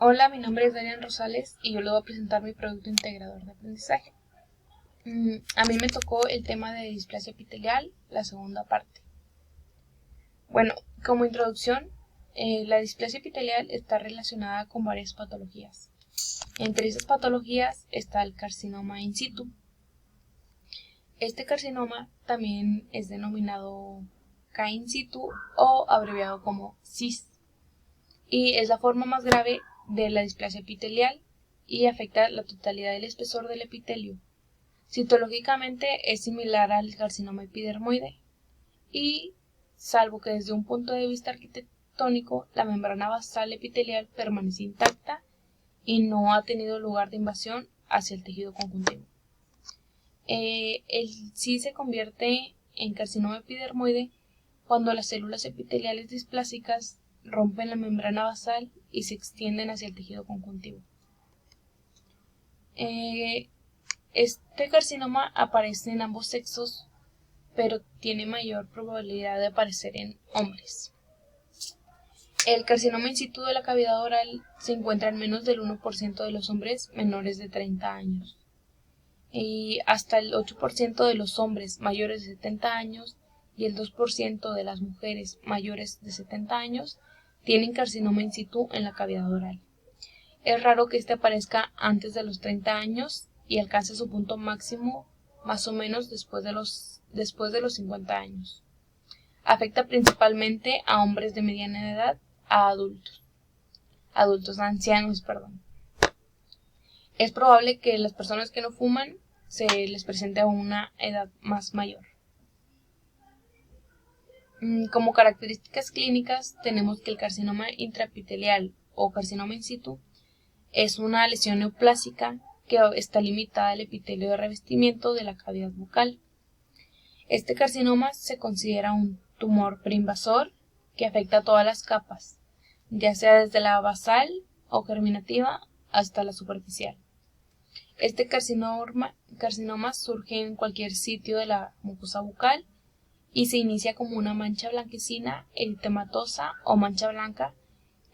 Hola, mi nombre es Darian Rosales y yo le voy a presentar mi producto integrador de aprendizaje. A mí me tocó el tema de displasia epitelial, la segunda parte. Bueno, como introducción, la displasia epitelial está relacionada con varias patologías. Entre esas patologías está el carcinoma in situ. Este carcinoma también es denominado K in situ o abreviado como CIS, y es la forma más grave de la displasia epitelial y afecta la totalidad del espesor del epitelio. Citológicamente es similar al carcinoma epidermoide y, salvo que desde un punto de vista arquitectónico la membrana basal epitelial permanece intacta y no ha tenido lugar de invasión hacia el tejido conjuntivo. El CIS se convierte en carcinoma epidermoide cuando las células epiteliales displásicas rompen la membrana basal y se extienden hacia el tejido conjuntivo. Este carcinoma aparece en ambos sexos, pero tiene mayor probabilidad de aparecer en hombres. El carcinoma in situ de la cavidad oral se encuentra en menos del 1% de los hombres menores de 30 años y hasta el 8% de los hombres mayores de 70 años y el 2% de las mujeres mayores de 70 años tienen carcinoma in situ en la cavidad oral. Es raro que este aparezca antes de los 30 años y alcance su punto máximo más o menos después de los 50 años. Afecta principalmente a hombres de mediana edad, a ancianos. Es probable que las personas que no fuman se les presente a una edad más mayor. Como características clínicas tenemos que el carcinoma intraepitelial o carcinoma in situ es una lesión neoplásica que está limitada al epitelio de revestimiento de la cavidad bucal. Este carcinoma se considera un tumor preinvasor que afecta a todas las capas, ya sea desde la basal o germinativa hasta la superficial. Este carcinoma surge en cualquier sitio de la mucosa bucal y se inicia como una mancha blanquecina, eritematosa o mancha blanca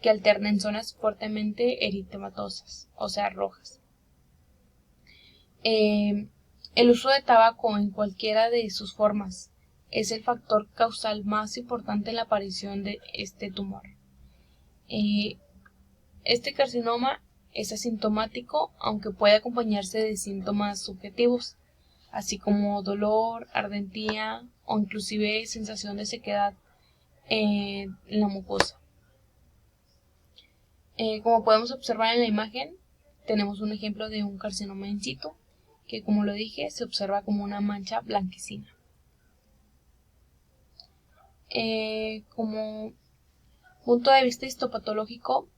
que alterna en zonas fuertemente eritematosas, o sea, rojas. El uso de tabaco en cualquiera de sus formas es el factor causal más importante en la aparición de este tumor. Este carcinoma es asintomático, aunque puede acompañarse de síntomas subjetivos, así como dolor, ardentía o inclusive sensación de sequedad en la mucosa. Como podemos observar en la imagen, tenemos un ejemplo de un carcinoma in situ, que como lo dije, se observa como una mancha blanquecina. Como punto de vista histopatológico,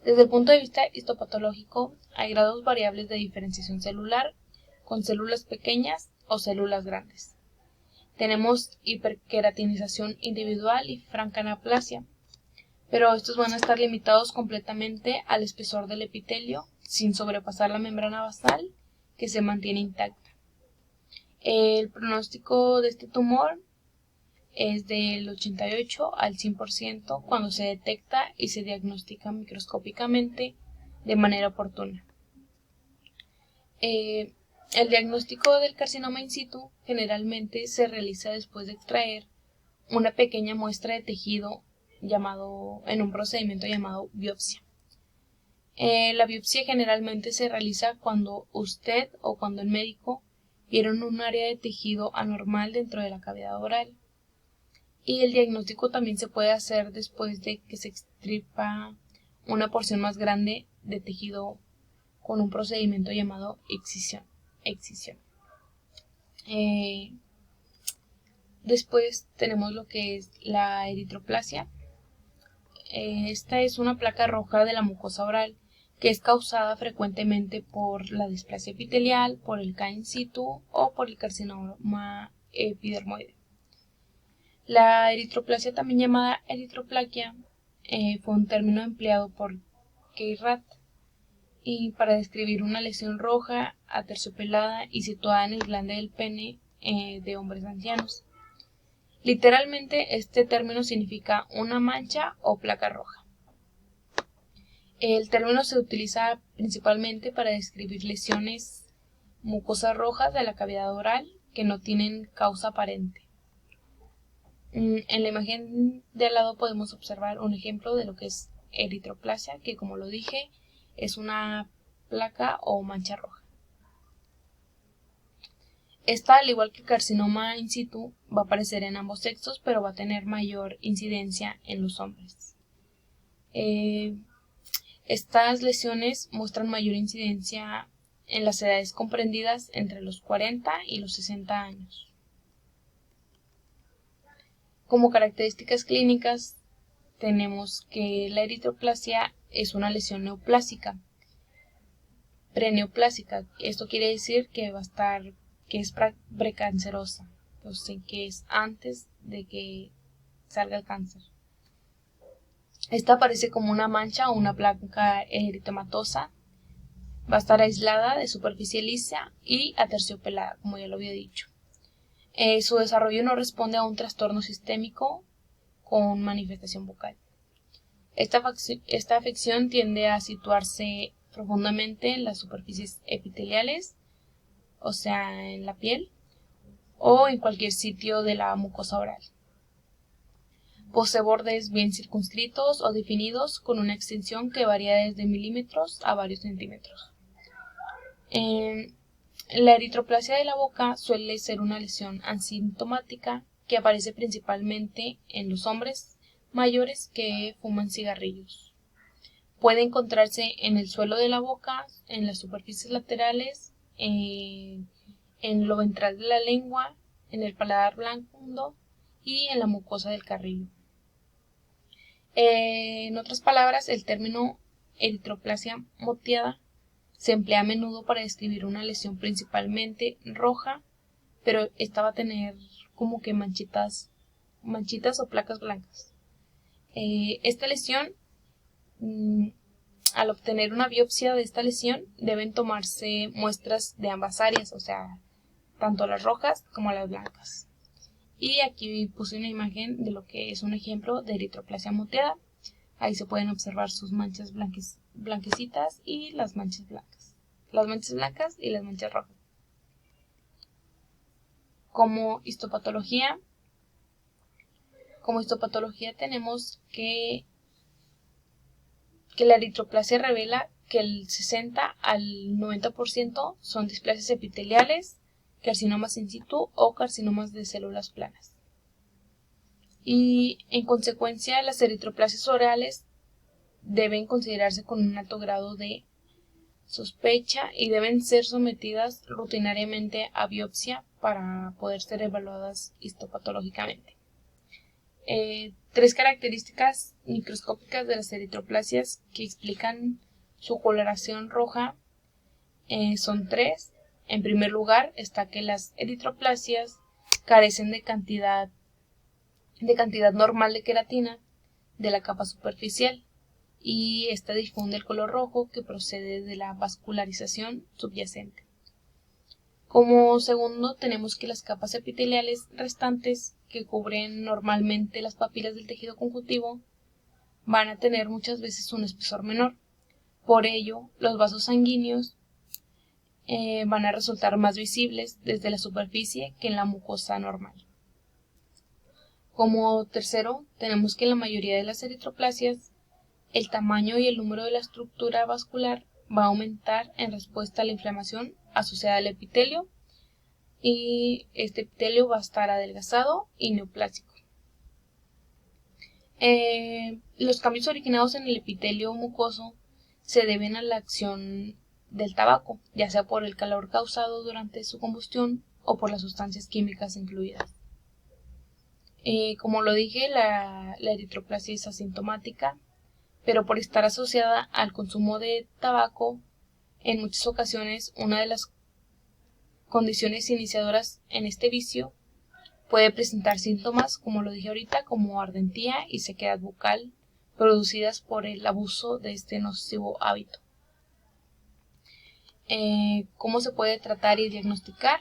desde el punto de vista histopatológico, hay grados variables de diferenciación celular, con células pequeñas o células grandes. Tenemos hiperqueratinización individual y franca neoplasia, pero estos van a estar limitados completamente al espesor del epitelio, sin sobrepasar la membrana basal, que se mantiene intacta. El pronóstico de este tumor es del 88 al 100% cuando se detecta y se diagnostica microscópicamente de manera oportuna. El diagnóstico del carcinoma in situ generalmente se realiza después de extraer una pequeña muestra de tejido en un procedimiento llamado biopsia. La biopsia generalmente se realiza cuando usted o cuando el médico vieron un área de tejido anormal dentro de la cavidad oral. Y el diagnóstico también se puede hacer después de que se extirpa una porción más grande de tejido con un procedimiento llamado excisión. Después tenemos lo que es la eritroplasia. Esta es una placa roja de la mucosa oral que es causada frecuentemente por la displasia epitelial, por el K in situ o por el carcinoma epidermoide. La eritroplasia, también llamada eritroplaquia, fue un término empleado por Keyrat y para describir una lesión roja, aterciopelada y situada en el glande del pene de hombres ancianos. Literalmente, este término significa una mancha o placa roja. El término se utiliza principalmente para describir lesiones mucosas rojas de la cavidad oral que no tienen causa aparente. En la imagen de al lado podemos observar un ejemplo de lo que es eritroplasia, que como lo dije, es una placa o mancha roja. Esta, al igual que carcinoma in situ, va a aparecer en ambos sexos, pero va a tener mayor incidencia en los hombres. Estas lesiones muestran mayor incidencia en las edades comprendidas entre los 40 y los 60 años. Como características clínicas tenemos que la eritroplasia es una lesión neoplásica, preneoplásica. Esto quiere decir que es precancerosa, entonces que es antes de que salga el cáncer. Esta aparece como una mancha o una placa eritematosa. Va a estar aislada de superficie lisa y aterciopelada, como ya lo había dicho. Su desarrollo no responde a un trastorno sistémico con manifestación bucal. Esta afección tiende a situarse profundamente en las superficies epiteliales, o sea, en la piel, o en cualquier sitio de la mucosa oral. Posee bordes bien circunscritos o definidos con una extensión que varía desde milímetros a varios centímetros. La eritroplasia de la boca suele ser una lesión asintomática que aparece principalmente en los hombres mayores que fuman cigarrillos. Puede encontrarse en el suelo de la boca, en las superficies laterales, en lo ventral de la lengua, en el paladar blando y en la mucosa del carrillo. En otras palabras, el término eritroplasia moteada se emplea a menudo para describir una lesión principalmente roja, pero esta va a tener como que manchitas o placas blancas. Esta lesión, al obtener una biopsia de esta lesión, deben tomarse muestras de ambas áreas, o sea, tanto las rojas como las blancas. Y aquí puse una imagen de lo que es un ejemplo de eritroplasia moteada. Ahí se pueden observar sus manchas blanquecitas y las manchas blancas. Las manchas blancas y las manchas rojas. Como histopatología tenemos que la eritroplasia revela que el 60 al 90% son displasias epiteliales, carcinomas in situ o carcinomas de células planas. Y en consecuencia, las eritroplasias orales deben considerarse con un alto grado de sospecha y deben ser sometidas rutinariamente a biopsia para poder ser evaluadas histopatológicamente. 3 características microscópicas de las eritroplasias que explican su coloración roja son 3. En primer lugar está que las eritroplasias carecen de cantidad normal de queratina de la capa superficial, y esta difunde el color rojo que procede de la vascularización subyacente. Como segundo, tenemos que las capas epiteliales restantes, que cubren normalmente las papilas del tejido conjuntivo, van a tener muchas veces un espesor menor. Por ello, los vasos sanguíneos van a resultar más visibles desde la superficie que en la mucosa normal. Como tercero, tenemos que en la mayoría de las eritroplasias, el tamaño y el número de la estructura vascular va a aumentar en respuesta a la inflamación asociada al epitelio, y este epitelio va a estar adelgazado y neoplásico. Los cambios originados en el epitelio mucoso se deben a la acción del tabaco, ya sea por el calor causado durante su combustión o por las sustancias químicas incluidas. Como lo dije, la eritroplasia es asintomática, pero por estar asociada al consumo de tabaco, en muchas ocasiones una de las condiciones iniciadoras en este vicio puede presentar síntomas, como lo dije ahorita, como ardentía y sequedad bucal, producidas por el abuso de este nocivo hábito. ¿Cómo se puede tratar y diagnosticar?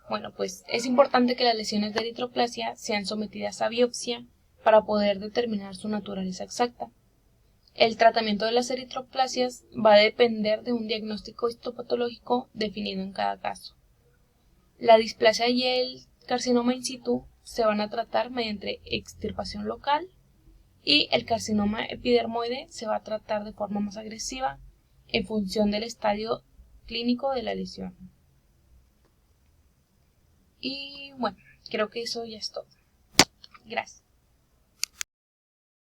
Bueno, pues es importante que las lesiones de eritroplasia sean sometidas a biopsia para poder determinar su naturaleza exacta. El tratamiento de las eritroplasias va a depender de un diagnóstico histopatológico definido en cada caso. La displasia y el carcinoma in situ se van a tratar mediante extirpación local y el carcinoma epidermoide se va a tratar de forma más agresiva en función del estadio clínico de la lesión. Y bueno, creo que eso ya es todo. Gracias.